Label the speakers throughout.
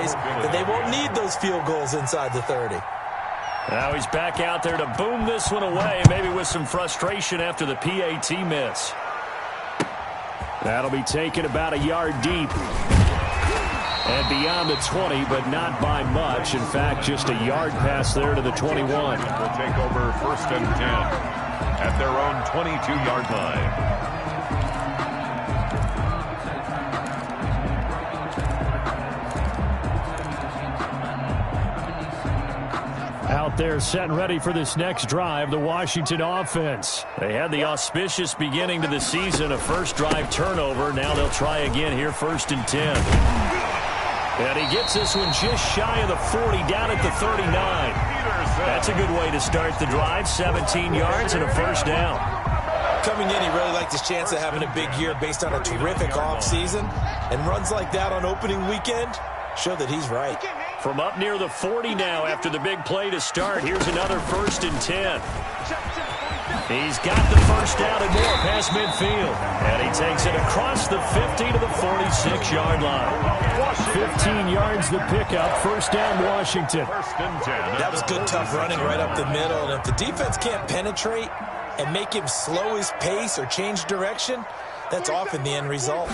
Speaker 1: ways that they won't need those field goals inside the 30.
Speaker 2: Now he's back out there to boom this one away, maybe with some frustration after the PAT miss. That'll be taken about a yard deep. And beyond the 20, but not by much. In fact, just a yard pass there to the 21.
Speaker 3: Will take over 1st and 10 at their own 22-yard line.
Speaker 2: Out there set and ready for this next drive, the Washington offense. They had the auspicious beginning to the season, a first drive turnover. Now they'll try again here, 1st and 10. And he gets this one just shy of the 40, down at the 39. That's a good way to start the drive, 17 yards and a first down.
Speaker 1: Coming in, he really liked his chance of having a big year based on a terrific offseason. And runs like that on opening weekend show that he's right.
Speaker 2: From up near the 40 now after the big play to start. Here's another 1st and 10. He's got the first down and more past midfield. And he takes it across the 50 to the 46-yard line. 15 yards the pickup. First down, Washington.
Speaker 3: 1st and 10.
Speaker 1: That was good, tough running right up the middle. And if the defense can't penetrate and make him slow his pace or change direction, that's often the end result.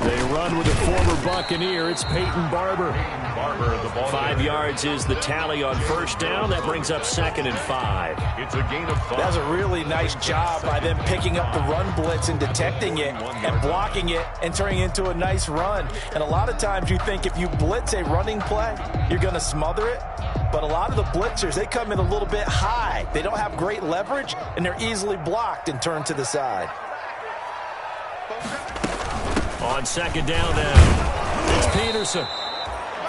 Speaker 2: They run with a former Buccaneer. It's Peyton Barber.
Speaker 3: The ball
Speaker 2: 5 yards is the tally on first down. That brings up 2nd and 5.
Speaker 3: It's a gain of 5.
Speaker 1: That was a really nice job by them picking up the run blitz and detecting it and blocking it and turning it into a nice run. And a lot of times you think if you blitz a running play, you're going to smother it. But a lot of the blitzers, they come in a little bit high. They don't have great leverage, and they're easily blocked and turned to the side.
Speaker 2: On 2nd down then, it's Peterson.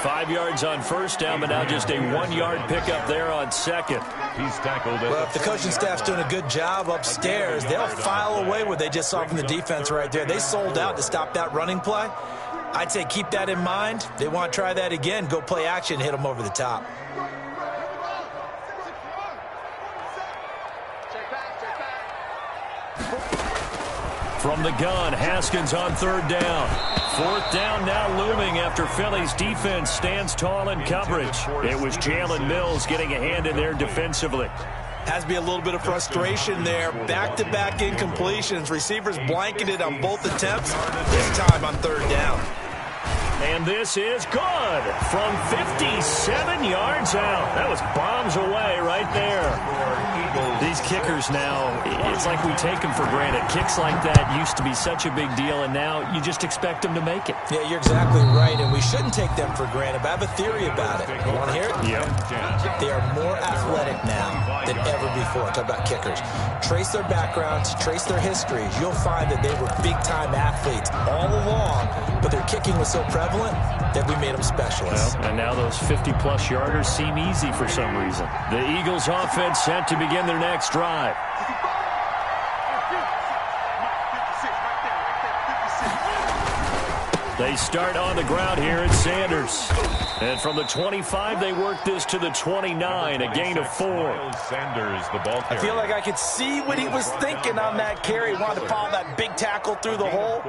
Speaker 2: 5 yards on first down, but now just a 1-yard pickup there on 2nd.
Speaker 3: He's tackled.
Speaker 1: Well, if the coaching staff's doing a good job upstairs, they'll file away what they just saw from the defense right there. They sold out to stop that running play. I'd say keep that in mind. They want to try that again. Go play action, hit them over the top.
Speaker 2: From the gun, Haskins on 3rd down. 4th down now looming after Philly's defense stands tall in coverage. It was Jalen Mills getting a hand in there defensively.
Speaker 1: Has to be a little bit of frustration there. Back-to-back incompletions. Receivers blanketed on both attempts. This time on 3rd down.
Speaker 2: And this is good from 57 yards out. That was bombs away right there. These kickers now, it's like we take them for granted. Kicks like that used to be such a big deal, and now you just expect them to make it.
Speaker 1: Yeah, you're exactly right, and we shouldn't take them for granted, but I have a theory about it. You want to hear it?
Speaker 2: Yep.
Speaker 1: They are more athletic now than ever before. Talk about kickers. Trace their backgrounds, trace their histories. You'll find that they were big-time athletes all along, but their kicking was so prevalent that we made them specialists.
Speaker 2: Well, and now those 50-plus yarders seem easy for some reason. The Eagles offense set to begin their next drive. They start on the ground here at Sanders. And from the 25, they work this to the 29, a gain of 4.
Speaker 3: Sanders, the ball carrier.
Speaker 1: I feel like I could see what he was thinking on that carry. Wanted to follow that big tackle through the hole.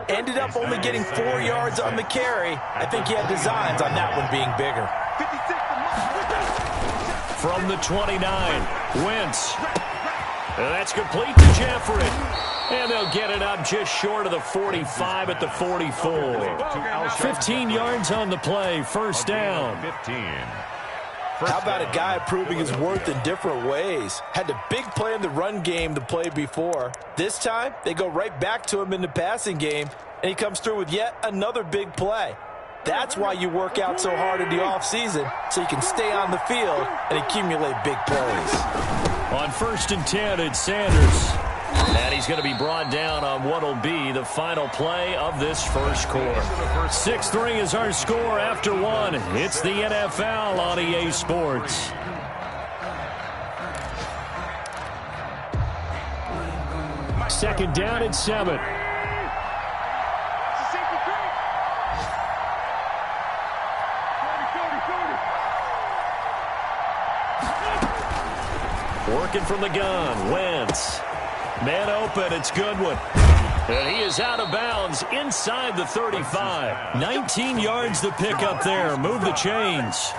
Speaker 1: Ended up only getting 4 yards on the carry. I think he had designs on that one being bigger.
Speaker 2: From the 29, Wentz. That's complete to Jeffrey. And they'll get it up just short of the 45 at the 44. 15 yards on the play, first down.
Speaker 3: 15.
Speaker 1: How about a guy proving his worth in different ways? Had the big play in the run game to play before. This time, they go right back to him in the passing game, and he comes through with yet another big play. That's why you work out so hard in the offseason, so you can stay on the field and accumulate big plays.
Speaker 2: On 1st and 10, it's Sanders. And he's going to be brought down on what will be the final play of this first quarter. 6-3 is our score after 1. It's the NFL on EA Sports. Second down and 7. Working from the gun, Wentz. Man open, it's Goodwin. And he is out of bounds inside the 35. 19 yards to pick up there. Move the chains.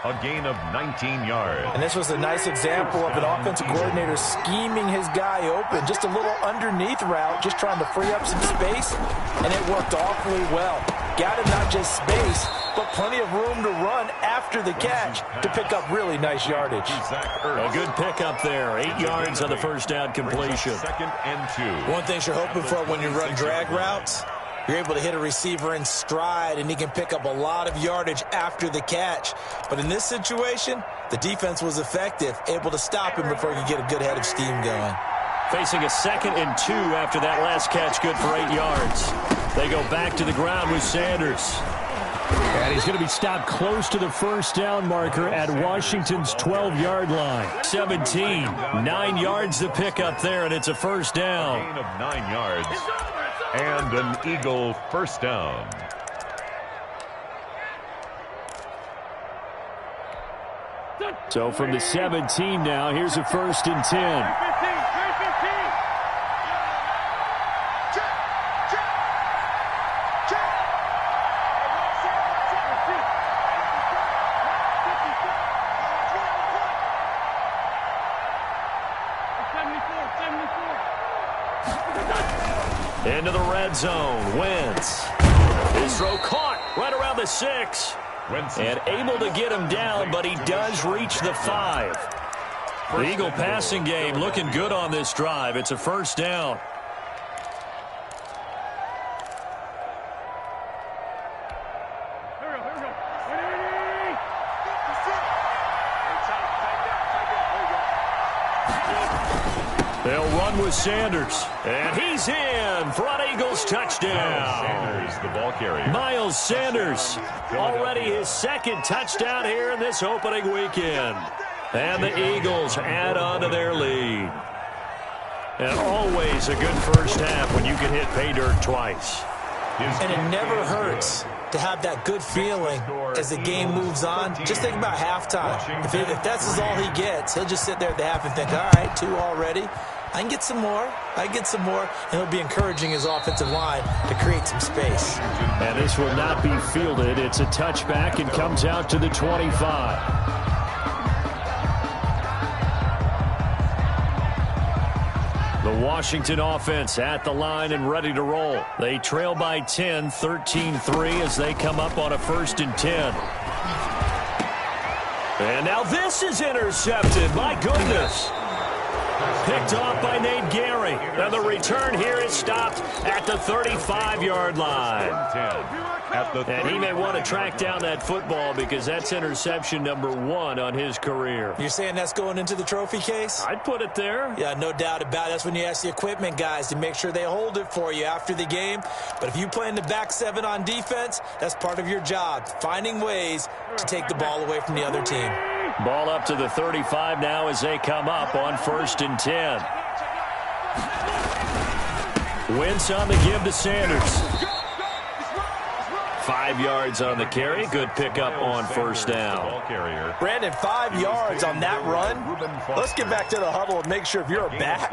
Speaker 3: A gain of 19 yards.
Speaker 1: And this was a nice example of an offensive coordinator scheming his guy open. Just a little underneath route, just trying to free up some space, and it worked awfully well. Got him not just space, but plenty of room to run after the catch to pick up really nice yardage.
Speaker 2: A good pickup there. 8 yards on the first down completion.
Speaker 3: 2nd and 2.
Speaker 1: One thing you're hoping for when you run drag routes, you're able to hit a receiver in stride, and he can pick up a lot of yardage after the catch. But in this situation, the defense was effective, able to stop him before he could get a good head of steam going.
Speaker 2: Facing a 2nd and 2 after that last catch, good for 8 yards. They go back to the ground with Sanders. And he's going to be stopped close to the first down marker at Washington's 12-yard line. 17, 9 yards to pick up there, and it's a first down.
Speaker 3: Gain of 9 yards. And an Eagle first down.
Speaker 2: So from the 17 now, here's a 1st and 10. Into the red zone. Wentz. His throw caught right around the 6. And able to get him down, but he does reach the 5. The Eagle passing game looking good on this drive. It's a first down. They'll run with Sanders. And he's in for an Eagles touchdown.
Speaker 3: Sanders, the ball carrier.
Speaker 2: Miles Sanders, already his 2nd touchdown here in this opening weekend. And the Eagles add on to their lead. And always a good first half when you can hit pay dirt twice.
Speaker 1: And it never hurts to have that good feeling as the game moves on. Just think about halftime. If that's all he gets, he'll just sit there at the half and think, all right, 2 already. I can get some more. I can get some more. And he'll be encouraging his offensive line to create some space.
Speaker 2: And this will not be fielded. It's a touchback and comes out to the 25. The Washington offense at the line and ready to roll. They trail by 10, 13-3 as they come up on a 1st and 10. And now this is intercepted. My goodness. Picked off by Nate Gary. And the return here is stopped at the 35-yard line. And he may want to track down that football because that's interception number 1 on his career.
Speaker 1: You're saying that's going into the trophy case?
Speaker 2: I'd put it there.
Speaker 1: Yeah, no doubt about it. That's when you ask the equipment guys to make sure they hold it for you after the game. But if you play in the back 7 on defense, that's part of your job, finding ways to take the ball away from the other team.
Speaker 2: Ball up to the 35 now as they come up on 1st and 10. Wentz on the give to Sanders. 5 yards on the carry. Good pickup on first down.
Speaker 1: Brandon, 5 yards on that run. Let's get back to the huddle and make sure if you're a back,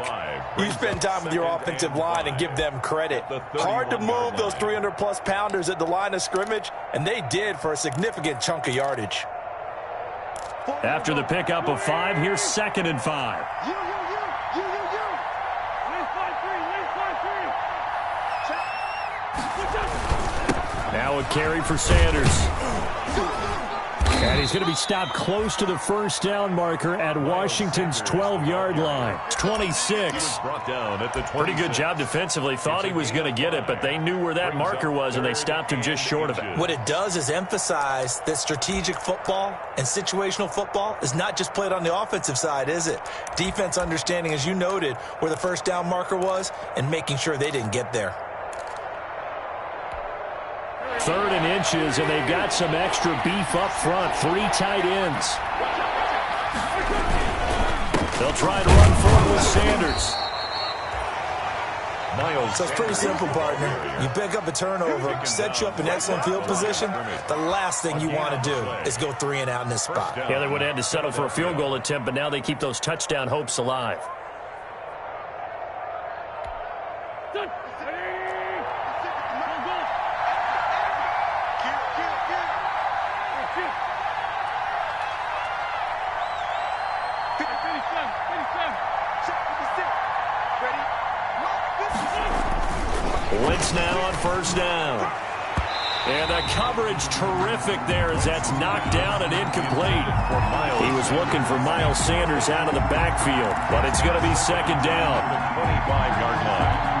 Speaker 1: you spend time with your offensive line and give them credit. Hard to move those 300-plus pounders at the line of scrimmage, and they did for a significant chunk of yardage.
Speaker 2: After the pickup of 5, here's 2nd and 5. Now a carry for Sanders. And he's going to be stopped close to the first down marker at Washington's 12-yard line. 26. Pretty good job defensively. Thought he was going to get it, but they knew where that marker was, and they stopped him just short of it.
Speaker 1: What it does is emphasize that strategic football and situational football is not just played on the offensive side, is it? Defense understanding, as you noted, where the first down marker was and making sure they didn't get there.
Speaker 2: 3rd and inches, and they've got some extra beef up front. 3 tight ends. They'll try to run forward with Sanders.
Speaker 1: So it's pretty simple, partner. You pick up a turnover, set you up in excellent field position. The last thing you want to do is go 3 and out in this spot.
Speaker 2: Yeah, they would have had to settle for a field goal attempt, but now they keep those touchdown hopes alive. blitz now on first down. And the coverage terrific there as that's knocked down and incomplete. He was looking for Miles Sanders out of the backfield, but it's going to be second down.
Speaker 3: 25-yard line.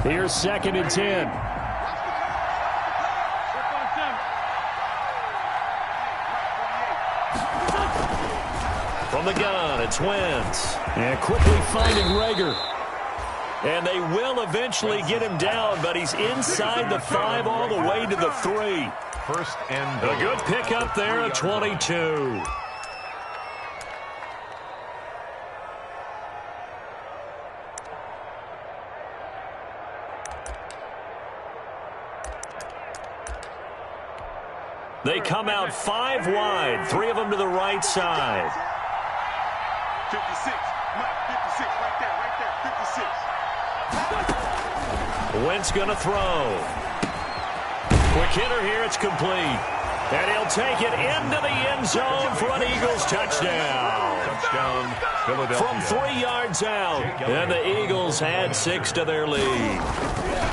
Speaker 2: Here's second and 10. From the gun, it's Wentz. And quickly finding Rager. And they will eventually get him down, but he's inside the 5 all the way to the 3.
Speaker 3: First and
Speaker 2: a good pickup there at 22. They come out 5 wide, 3 of them to the right side.
Speaker 4: 56, Mike, 56, right there, 56.
Speaker 2: Wentz going to throw. Quick hitter here, it's complete. And he'll take it into the end zone for an Eagles touchdown.
Speaker 3: Touchdown, Philadelphia.
Speaker 2: From 3 yards out. And the Eagles add 6 to their lead.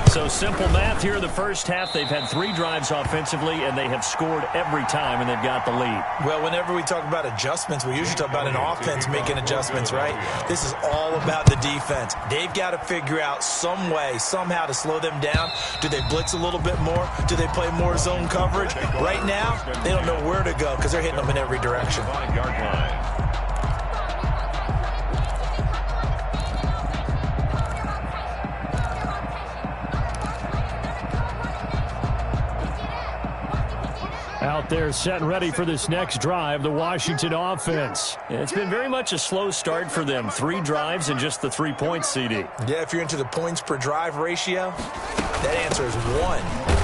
Speaker 2: So simple math here in the first half. They've had 3 drives offensively, and they have scored every time, and they've got the lead.
Speaker 1: Well, whenever we talk about adjustments, we usually talk about an offense making adjustments, right? This is all about the defense. They've got to figure out some way, somehow to slow them down. Do they blitz a little bit more? Do they play more zone coverage? Right now, they don't know where to go because they're hitting them in every direction.
Speaker 3: 5-yard line.
Speaker 2: Out there set and ready for this next drive, the Washington offense. It's been very much a slow start for them. 3 drives and just the 3 points, CD.
Speaker 1: Yeah, if you're into the points per drive ratio, that answer is 1.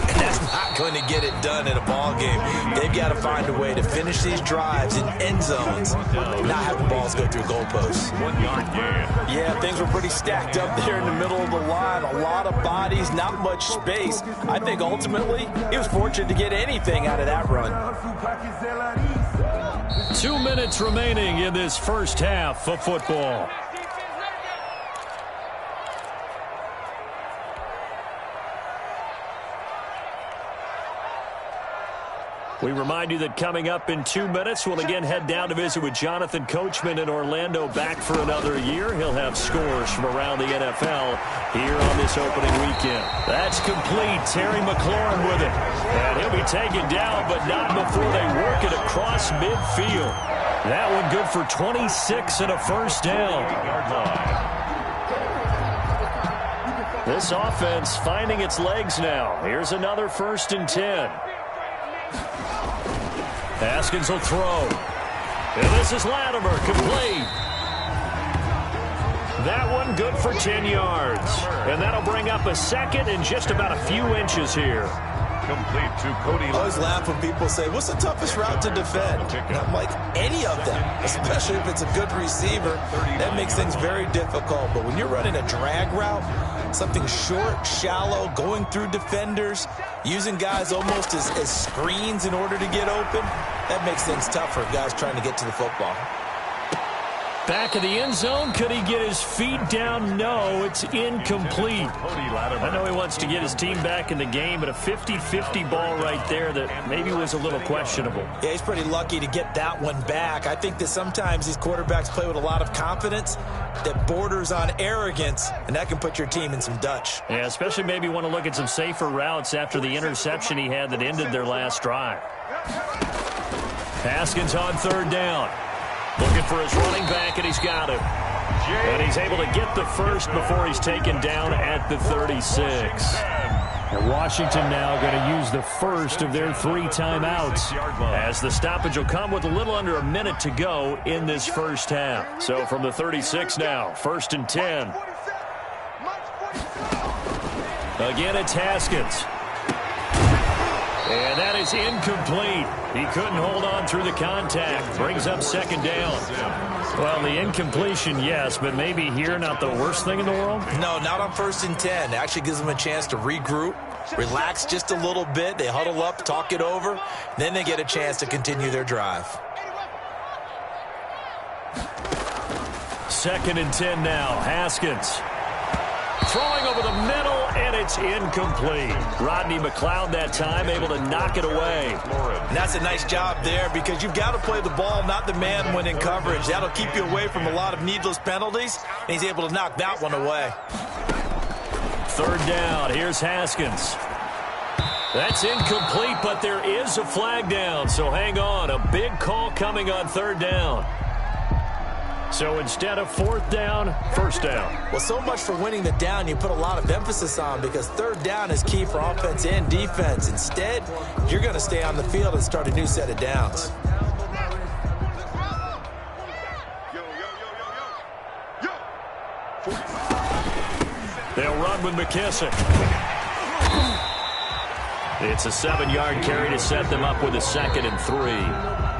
Speaker 1: And that's not going to get it done in a ball game. They've got to find a way to finish these drives in end zones, not have the balls go through goalposts.
Speaker 3: 1-yard gain.
Speaker 1: Yeah, things were pretty stacked up there in the middle of the line. A lot of bodies, not much space. I think ultimately he was fortunate to get anything out of that run.
Speaker 2: 2 minutes remaining in this first half of football. We remind you that coming up in 2 minutes, we'll again head down to visit with Jonathan Coachman in Orlando, back for another year. He'll have scores from around the NFL here on this opening weekend. That's complete. Terry McLaurin with it. And he'll be taken down, but not before they work it across midfield. That one good for 26 and a first down. This offense finding its legs now. Here's another 1st and 10. Haskins will throw. And this is Latimer, complete. That one good for 10 yards. And that'll bring up a second and just about a few inches here.
Speaker 3: Complete to Cody.
Speaker 1: I always laugh when people say, what's the toughest route to defend? And I'm like, any of them, especially if it's a good receiver. That makes things very difficult. But when you're running a drag route, something short, shallow, going through defenders, using guys almost as screens in order to get open, that makes things tough for guys trying to get to the football.
Speaker 2: Back of the end zone. Could he get his feet down? No, it's incomplete. I know he wants to get his team back in the game, but a 50-50 ball right there that maybe was a little questionable.
Speaker 1: Yeah, he's pretty lucky to get that one back. I think that sometimes these quarterbacks play with a lot of confidence that borders on arrogance, and that can put your team in some Dutch.
Speaker 2: Yeah, especially maybe want to look at some safer routes after the interception he had that ended their last drive. Haskins on 3rd down. Looking for his running back, and he's got him. And he's able to get the first before he's taken down at the 36. And Washington now going to use the first of their 3 timeouts, as the stoppage will come with a little under a minute to go in this first half. So from the 36 now, 1st and 10. Again, it's Haskins. And that is incomplete. He couldn't hold on through the contact. Brings up second down. Well, the incompletion, yes, but maybe here not the worst thing in the world?
Speaker 1: No, not on 1st and 10. It actually gives them a chance to regroup, relax just a little bit. They huddle up, talk it over. Then they get a chance to continue their drive.
Speaker 2: 2nd and 10 now. Haskins. Throwing over the middle, and it's incomplete. Rodney McLeod that time able to knock it away.
Speaker 1: And that's a nice job there because you've got to play the ball, not the man when in coverage. That'll keep you away from a lot of needless penalties, and he's able to knock that one away.
Speaker 2: 3rd down. Here's Haskins. That's incomplete, but there is a flag down, so hang on. A big call coming on 3rd down. So instead of 4th down, 1st down.
Speaker 1: Well, so much for winning the down you put a lot of emphasis on because 3rd down is key for offense and defense. Instead, you're going to stay on the field and start a new set of downs.
Speaker 2: They'll run with McKissick. It's a 7-yard carry to set them up with a 2nd and 3.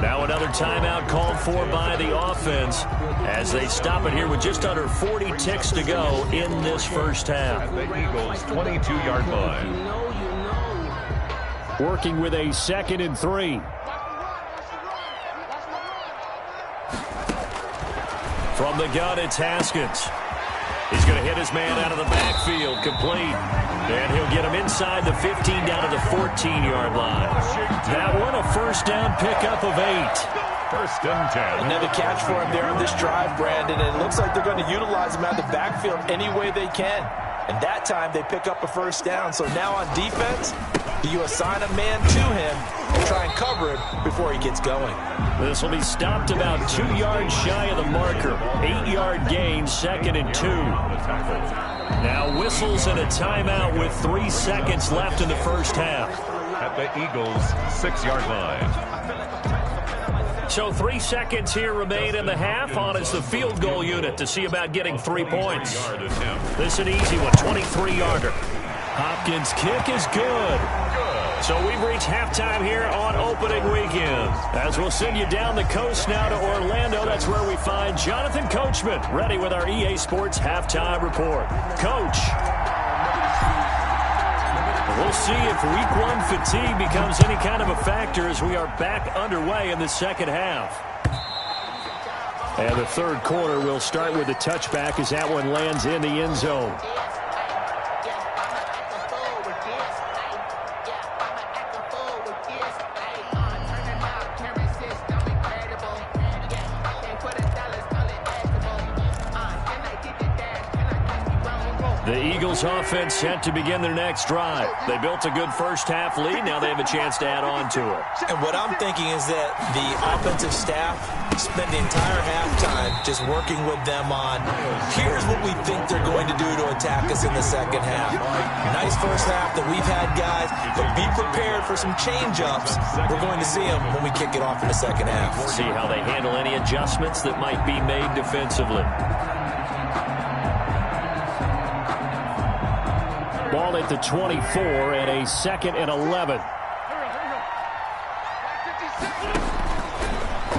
Speaker 2: Now another timeout called for by the offense as they stop it here with just under 40 ticks to go in this first half.
Speaker 3: The Eagles' 22-yard line.
Speaker 2: Working with a 2nd and 3. From the gun, it's Haskins. He's going to hit his man out of the backfield, complete. And he'll get him inside the 15 down to the 14-yard line. That one a 1st down pickup of 8.
Speaker 3: 1st and 10.
Speaker 1: Another catch for him there on this drive, Brandon. And it looks like they're going to utilize him out of the backfield any way they can. And that time they pick up a 1st down. So now on defense, do you assign a man to him and try and cover him before he gets going?
Speaker 2: This will be stopped about 2 yards shy of the marker. 8-yard gain, 2nd and 2. Now whistles and a timeout with 3 seconds left in the first half.
Speaker 3: At the Eagles' 6-yard line.
Speaker 2: So 3 seconds here remain in the half on as the field goal unit to see about getting 3 points. This is an easy one, 23-yarder. Hopkins' kick is good. So we've reached halftime here on opening weekend. As we'll send you down the coast now to Orlando, that's where we find Jonathan Coachman, ready with our EA Sports halftime report. Coach. We'll see if week 1 fatigue becomes any kind of a factor as we are back underway in the second half. And the 3rd quarter will start with a touchback as that one lands in the end zone. The Eagles offense set to begin their next drive. They built a good first half lead. Now they have a chance to add on to it.
Speaker 1: And what I'm thinking is that the offensive staff spent the entire halftime just working with them on, here's what we think they're going to do to attack us in the second half. Nice first half that we've had, guys, but be prepared for some change-ups. We're going to see them when we kick it off in the second half.
Speaker 2: See how they handle any adjustments that might be made defensively. Ball at the 24 and a 2nd and 11.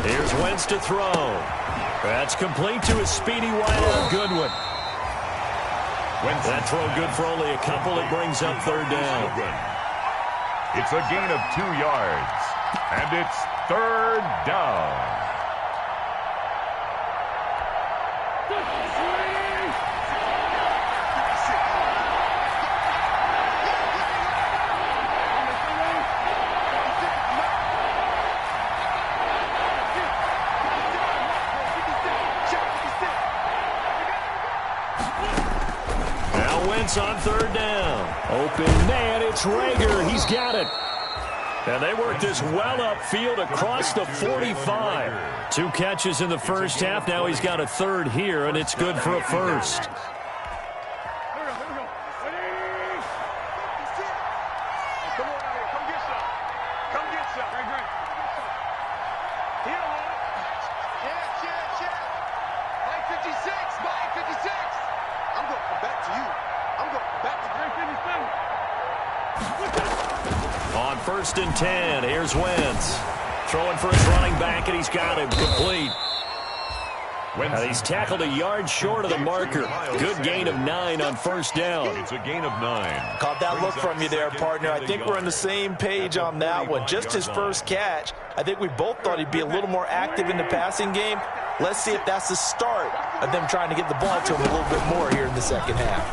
Speaker 2: Here's Wentz to throw. That's complete to his speedy wideout Goodwin. That throw good for only a couple. It brings up 3rd down.
Speaker 3: It's a gain of 2 yards. And it's 3rd down.
Speaker 2: On 3rd down. Open man, it's Rager. He's got it. And they work this well upfield across the 45. 2 catches in the first half. Now he's got a 3rd here, and it's good for a 1st. On 1st and 10, here's Wentz. Throwing for his running back, and he's got him complete. He's tackled a yard short of the marker. Good gain of 9 on 1st down.
Speaker 3: It's a gain of 9.
Speaker 1: Caught that look from you there, partner. I think we're on the same page on that one. Just his first catch. I think we both thought he'd be a little more active in the passing game. Let's see if that's the start of them trying to get the ball to him a little bit more here in the second half.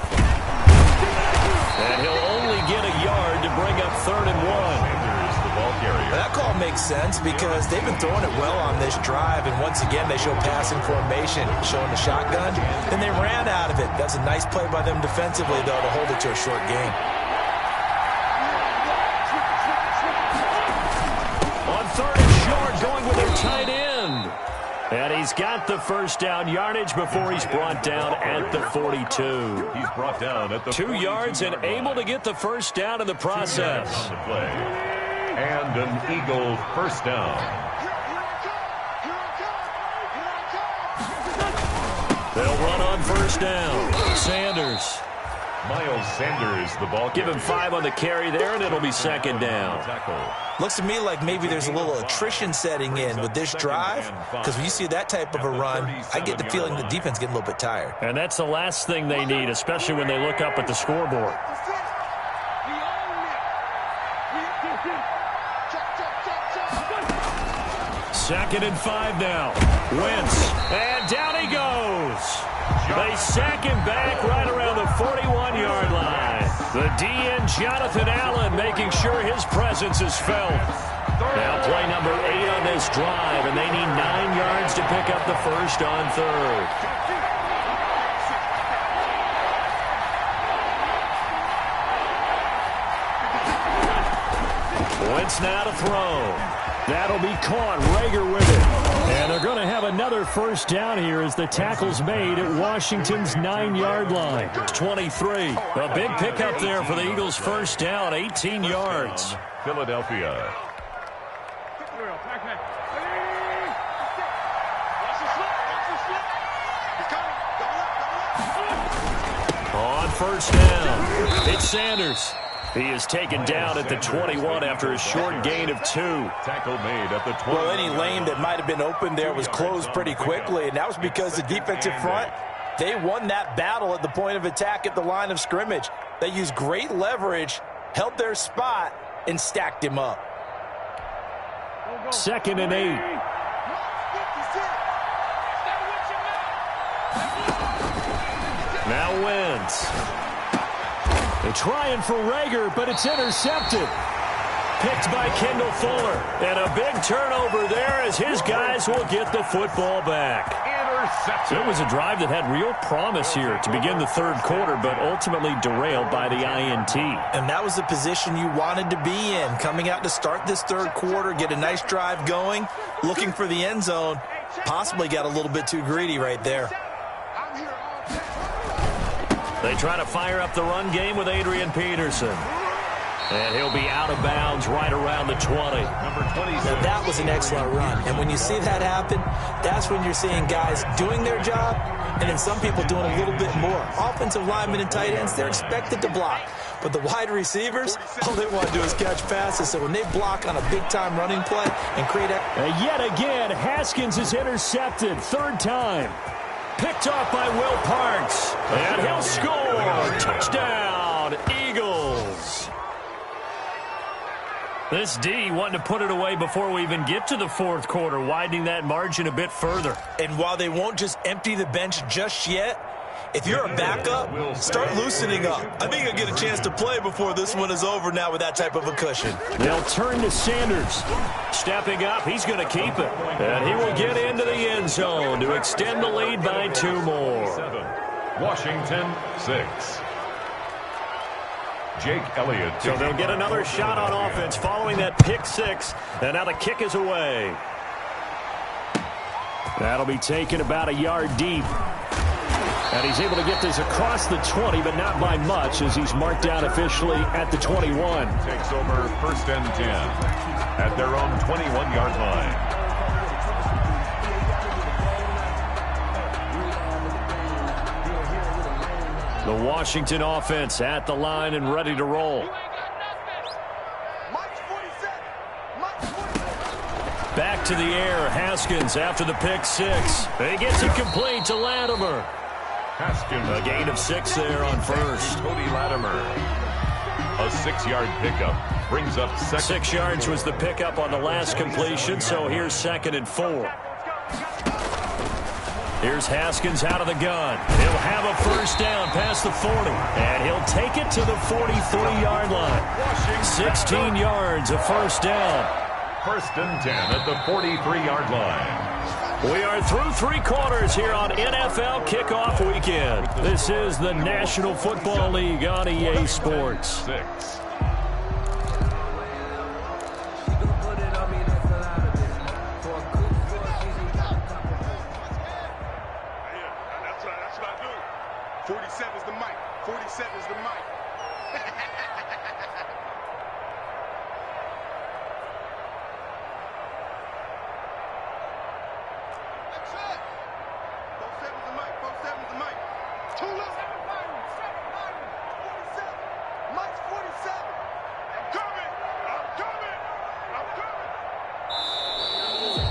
Speaker 2: And he'll only get a yard to bring up 3rd and 1.
Speaker 1: That call makes sense because they've been throwing it well on this drive, and once again they show passing formation, showing the shotgun. Then they ran out of it. That's a nice play by them defensively, though, to hold it to a short game.
Speaker 2: On 3rd and short, going with their tight end. And he's got the 1st down yardage before he's brought down at the 42.
Speaker 3: He's brought down at the
Speaker 2: 2 yards and able to get the 1st down in the process.
Speaker 3: On the play. And an Eagle 1st down.
Speaker 2: They'll run on 1st down. Sanders.
Speaker 3: Miles Sanders, the ball.
Speaker 2: Give him 5 on the carry there, and it'll be 2nd down.
Speaker 1: Looks to me like maybe there's a little attrition setting in with this drive, because when you see that type of a run, I get the feeling the defense getting a little bit tired.
Speaker 2: And that's the last thing they need, especially when they look up at the scoreboard. Second and 5 now. Wentz. And down he goes. They sack him back right around the 41-yard line. The DN, Jonathan Allen, making sure his presence is felt. Now play number 8 on this drive, and they need 9 yards to pick up the 1st on 3rd. Wentz now to throw. That'll be caught. Rager with it. And they're going to have another 1st down here as the tackle's made at Washington's 9-yard line. 23. A big pickup there for the Eagles' 1st down, 18 yards.
Speaker 3: Philadelphia.
Speaker 2: On 1st down, it's Sanders. He is taken down at the 21 after a short gain of 2.
Speaker 3: Tackle made at the 20.
Speaker 1: Well, any lane that might have been open there was closed pretty quickly, and that was because the defensive front, they won that battle at the point of attack at the line of scrimmage. They used great leverage, held their spot, and stacked him up.
Speaker 2: 2nd and 8. Now Wentz. They're trying for Rager, but it's intercepted. Picked by Kendall Fuller. And a big turnover there as his guys will get the football back. So it was a drive that had real promise here to begin the 3rd quarter, but ultimately derailed by the INT.
Speaker 1: And that was the position you wanted to be in. Coming out to start this 3rd quarter, get a nice drive going, looking for the end zone. Possibly got a little bit too greedy right there.
Speaker 2: They try to fire up the run game with Adrian Peterson. And he'll be out of bounds right around the 20.
Speaker 3: Number 26.
Speaker 1: Now that was an excellent run. And when you see that happen, that's when you're seeing guys doing their job and then some people doing a little bit more. Offensive linemen and tight ends, they're expected to block. But the wide receivers, all they want to do is catch passes. So when they block on a big-time running play and create a...
Speaker 2: Yet again, Haskins is intercepted. 3rd time. Picked off by Will Parks. And he'll score. Touchdown, Eagles. This D wanting to put it away before we even get to the 4th quarter, widening that margin a bit further.
Speaker 1: And while they won't just empty the bench just yet, if you're a backup, start loosening up. I think you'll get a chance to play before this one is over now with that type of a cushion.
Speaker 2: They'll turn to Sanders. Stepping up, he's going to keep it. And he will get into the end zone to extend the lead by 2 more.
Speaker 3: 7. Washington 6. Jake Elliott.
Speaker 2: So they'll get another shot on offense following that pick 6. And now the kick is away. That'll be taken about a yard deep. And he's able to get this across the 20, but not by much as he's marked down officially at the 21.
Speaker 3: Takes over 1st and 10 at their own 21-yard line. The
Speaker 2: Washington offense at the line and ready to roll. Back to the air. Haskins after the pick six. He gets it complete to Latimer.
Speaker 3: Haskins.
Speaker 2: A gain of 6 there on first.
Speaker 3: Cody Latimer. A 6-yard pickup brings up second.
Speaker 2: 6 yards was the pickup on the last completion, so here's 2nd and 4. Here's Haskins out of the gun. He'll have a first down past the 40, and he'll take it to the 43-yard line. 16 yards, a first down.
Speaker 3: 1st and 10 at the 43-yard line.
Speaker 2: We are through 3 quarters here on NFL Kickoff Weekend. This is the National Football League on EA Sports.
Speaker 3: 6.
Speaker 4: That's what I do. 47 is the mic. 47 is the mic.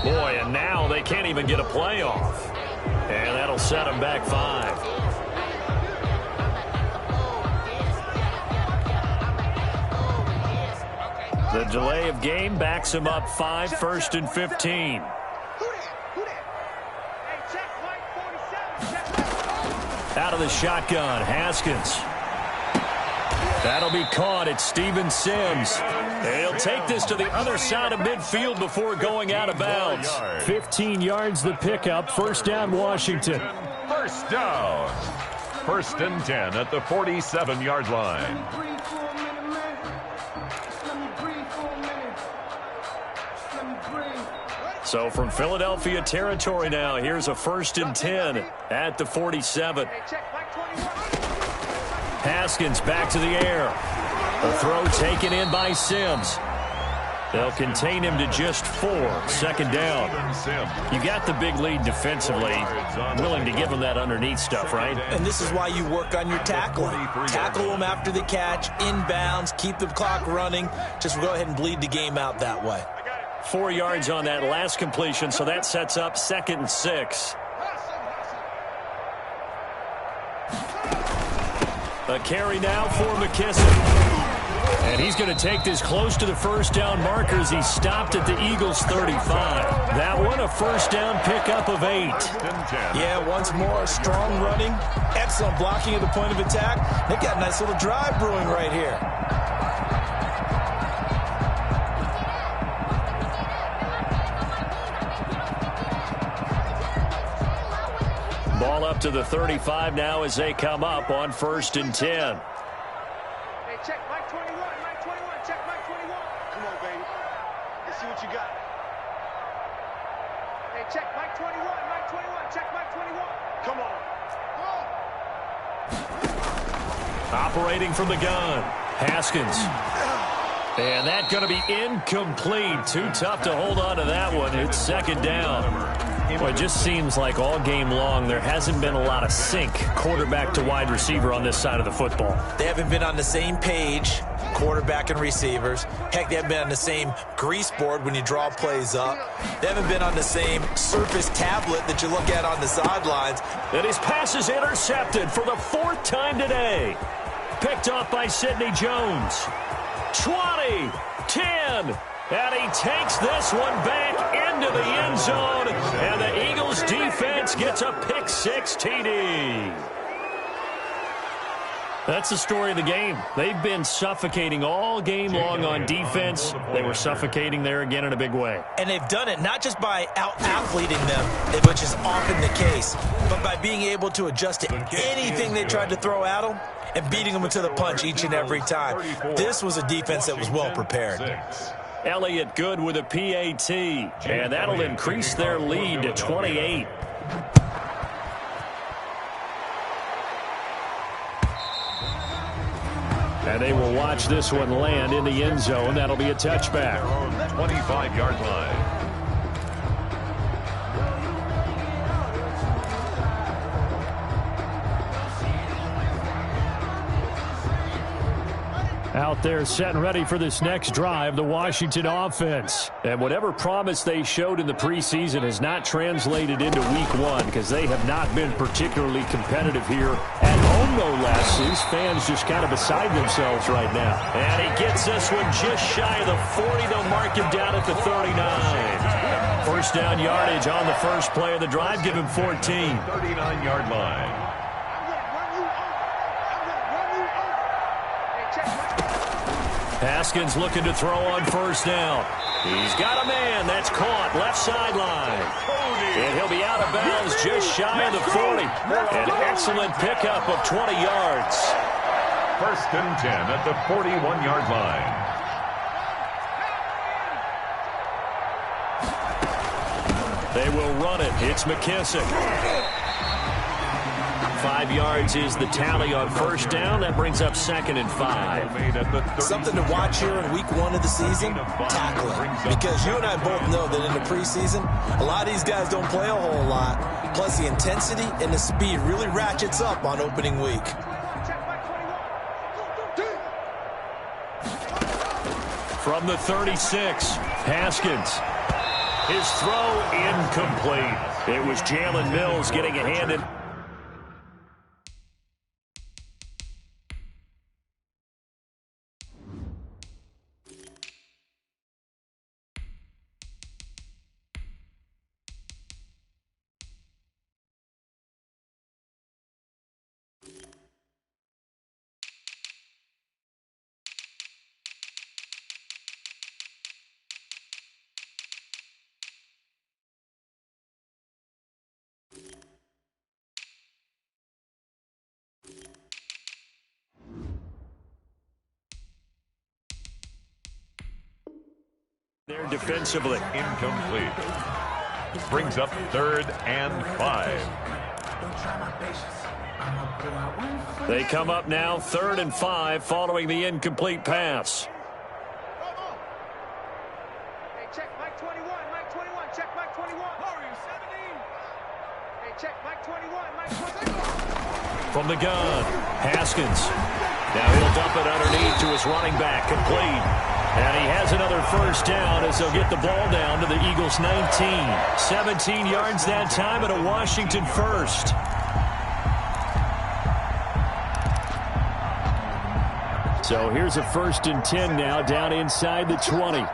Speaker 2: Boy, and now they can't even get a playoff. And that'll set them back 5. The delay of game backs them up 5, 1st and 15. Out of the shotgun, Haskins. That'll be caught at Steven Sims. He'll take this to the other side of midfield before going out of bounds. 15 yards the pickup. First down, Washington.
Speaker 3: First down. 1st and 10 at the 47-yard line.
Speaker 2: So from Philadelphia territory now, here's a 1st and 10 at the 47. Haskins back to the air. A throw taken in by Sims. They'll contain him to just 4. 2nd down. You got the big lead defensively. Willing to give him that underneath stuff, right?
Speaker 1: And this is why you work on your tackling. Tackle them after the catch, inbounds, keep the clock running. Just go ahead and bleed the game out that way.
Speaker 2: 4 yards on that last completion, so that sets up 2nd and 6. A carry now for McKissick. And he's going to take this close to the first down markers. He stopped at the Eagles' 35. That one a first down pickup of 8.
Speaker 1: Yeah, once more, strong running, excellent blocking at the point of attack. They've got a nice little drive brewing right here.
Speaker 2: Ball up to the 35 now as they come up on 1st and 10.
Speaker 4: Hey, check Mike 21, Mike 21, check Mike 21. Come on, baby. Let's see what you got. Hey, check Mike 21, Mike 21, check Mike 21. Come on.
Speaker 2: Operating from the gun, Haskins. And that's going to be incomplete. Too tough to hold on to that one. It's 2nd down. Well, it just seems like all game long there hasn't been a lot of sync quarterback to wide receiver on this side of the football.
Speaker 1: They haven't been on the same page, quarterback and receivers. Heck, they haven't been on the same grease board when you draw plays up. They haven't been on the same Surface tablet that you look at on the sidelines.
Speaker 2: And his pass is intercepted for the 4th time today. Picked off by Sidney Jones. 20, 10, and he takes this one back into the end zone, and the Eagles defense gets a pick 6 TD. That's the story of the game. They've been suffocating all game long on defense. They were suffocating there again in a big way.
Speaker 1: And they've done it not just by out-athleting them, which is often the case, but by being able to adjust to anything they tried to throw at them and beating them to the punch each and every time. This was a defense that was well prepared.
Speaker 2: Elliott good with a PAT, and that'll increase their lead to 28. And they will watch this one land in the end zone. That'll be a touchback.
Speaker 3: 25-yard line.
Speaker 2: Out Out there set and ready for this next drive, the Washington offense. And whatever promise they showed in the preseason has not translated into week one because they have not been particularly competitive here at home, no less. These fans just kind of beside themselves right now. And he gets this one just shy of the 40. They'll mark him down at the 39. First down yardage on the first play of the drive. Give him 14.
Speaker 3: 39-yard line.
Speaker 2: Haskins looking to throw on first down. He's got a man. That's caught left sideline. And he'll be out of bounds just shy of the 40. An excellent pickup of 20 yards.
Speaker 3: First and 10 at the 41-yard line.
Speaker 2: They will run it. It's McKissick. 5 yards is the tally on first down. That brings up 2nd and 5.
Speaker 1: Something to watch here in week one of the season, tackling. Because you and I both know that in the preseason, a lot of these guys don't play a whole lot. Plus the intensity and the speed really ratchets up on opening week.
Speaker 2: From the 36, Haskins. His throw incomplete. It was Jalen Mills getting a hand in.
Speaker 3: There defensively. Incomplete. Brings up 3rd and 5.
Speaker 2: They come up now 3rd and 5 following the incomplete pass.
Speaker 4: Hey, check Mike 21, Mike 21, check Mike 21. Warrior 17. Hey, check Mike 21, Mike 21.
Speaker 2: From the gun, Haskins. Now he'll dump it underneath to his running back, complete. And he has another first down as they'll get the ball down to the Eagles' 19. 17 yards that time and a Washington first. So here's a 1st and 10 now down inside the 20.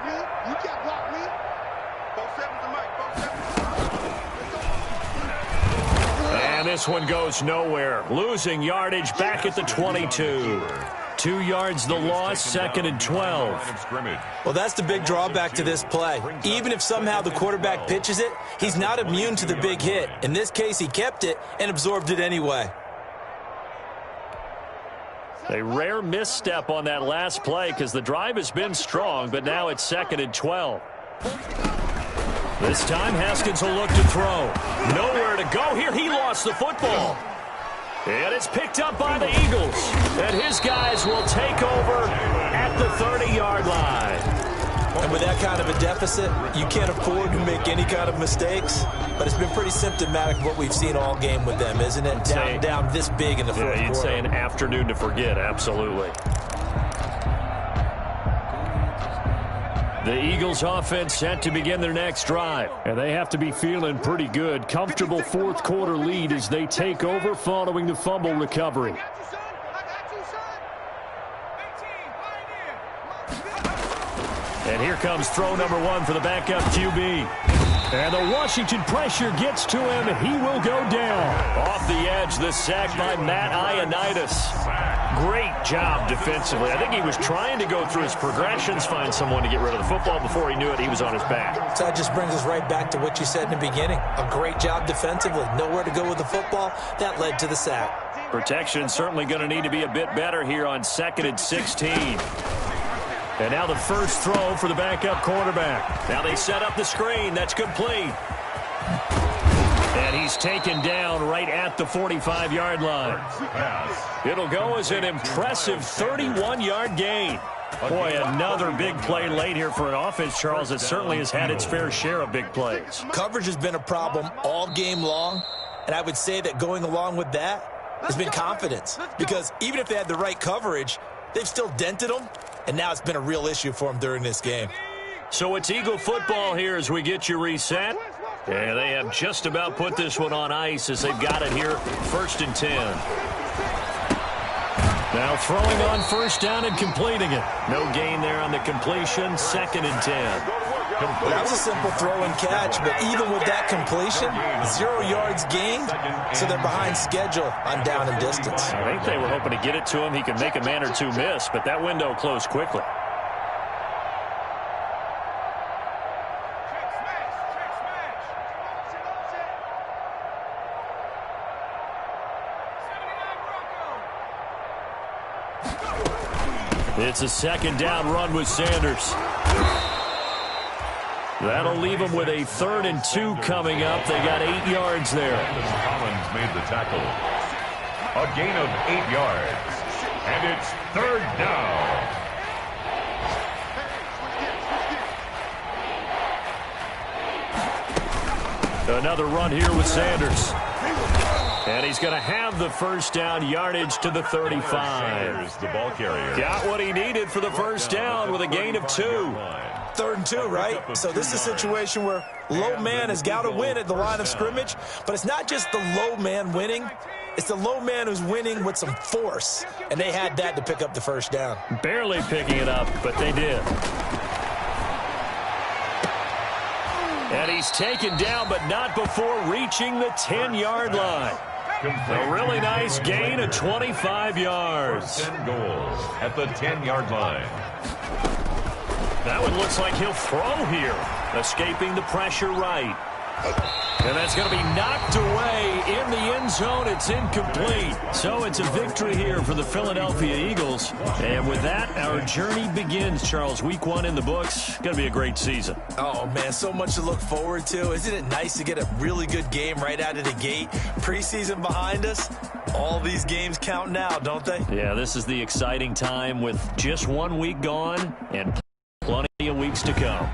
Speaker 2: And this one goes nowhere. Losing yardage back at the 22. 2 yards the loss, 2nd and 12.
Speaker 1: Well, that's the big drawback to this play. Even if somehow the quarterback pitches it, he's not immune to the big hit. In this case, he kept it and absorbed it anyway.
Speaker 2: A rare misstep on that last play because the drive has been strong, but now it's 2nd and 12. This time, Haskins will look to throw. Nowhere to go here. He lost the football. And it's picked up by the Eagles. And his guys will take over at the 30-yard line.
Speaker 1: And with that kind of a deficit, you can't afford to make any kind of mistakes. But it's been pretty symptomatic of what we've seen all game with them, isn't it? Down this big in the fourth quarter.
Speaker 2: You'd say an afternoon to forget, absolutely. The Eagles offense set to begin their next drive. And they have to be feeling pretty good. Comfortable fourth quarter lead as they take over following the fumble recovery. And here comes throw number 1 for the backup QB. And the Washington pressure gets to him, and he will go down. Off the edge, the sack by Matt Ioannidis. Great job defensively. I think he was trying to go through his progressions, find someone to get rid of the football. Before he knew it, he was on his back.
Speaker 1: So that just brings us right back to what you said in the beginning. A great job defensively. Nowhere to go with the football. That led to the sack.
Speaker 2: Protection certainly going to need to be a bit better here on 2nd and 16. And now the first throw for the backup quarterback. Now they set up the screen. That's complete. And he's taken down right at the 45-yard line. It'll go as an impressive 31-yard gain. Boy, another big play late here for an offense, Charles, that certainly has had its fair share of big plays.
Speaker 1: Coverage has been a problem all game long, and I would say that going along with that has been confidence. Because even if they had the right coverage, they've still dented them and now it's been a real issue for him during this game.
Speaker 2: So it's Eagle football here as we get you reset. And they have just about put this one on ice as they've got it here, 1st and 10. Now throwing on 1st down and completing it. No gain there on the completion, 2nd and 10.
Speaker 1: Well, that was a simple throw and catch, but even with that completion, 0 yards gained, so they're behind schedule on down and distance.
Speaker 2: I think they were hoping to get it to him. He could make a man or two miss, but that window closed quickly. It's a 2nd down run with Sanders. That'll leave them with a 3rd and 2 coming up. They got 8 yards there.
Speaker 3: Collins made the tackle. A gain of 8 yards. And it's 3rd down.
Speaker 2: Another run here with Sanders. And he's going to have the 1st down, yardage to the 35.
Speaker 3: Sanders, the ball carrier.
Speaker 2: Got what he needed for the 1st down with a gain of 2.
Speaker 1: 3rd and 2, right? So this is a situation where low man has got to win at the line of scrimmage, but it's not just the low man winning. It's the low man who's winning with some force, and they had that to pick up the 1st down.
Speaker 2: Barely picking it up, but they did. And he's taken down, but not before reaching the 10-yard line. A really nice gain of 25 yards.
Speaker 3: 10 goals at the 10-yard line.
Speaker 2: That one looks like he'll throw here. Escaping the pressure right. And that's going to be knocked away in the end zone. It's incomplete. So it's a victory here for the Philadelphia Eagles. And with that, our journey begins, Charles. Week 1 in the books. Going to be a great season.
Speaker 1: Oh, man, so much to look forward to. Isn't it nice to get a really good game right out of the gate? Preseason behind us. All these games count now, don't they?
Speaker 2: Yeah, this is the exciting time with just 1 week gone and plenty of weeks to come.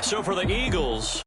Speaker 2: So for the Eagles,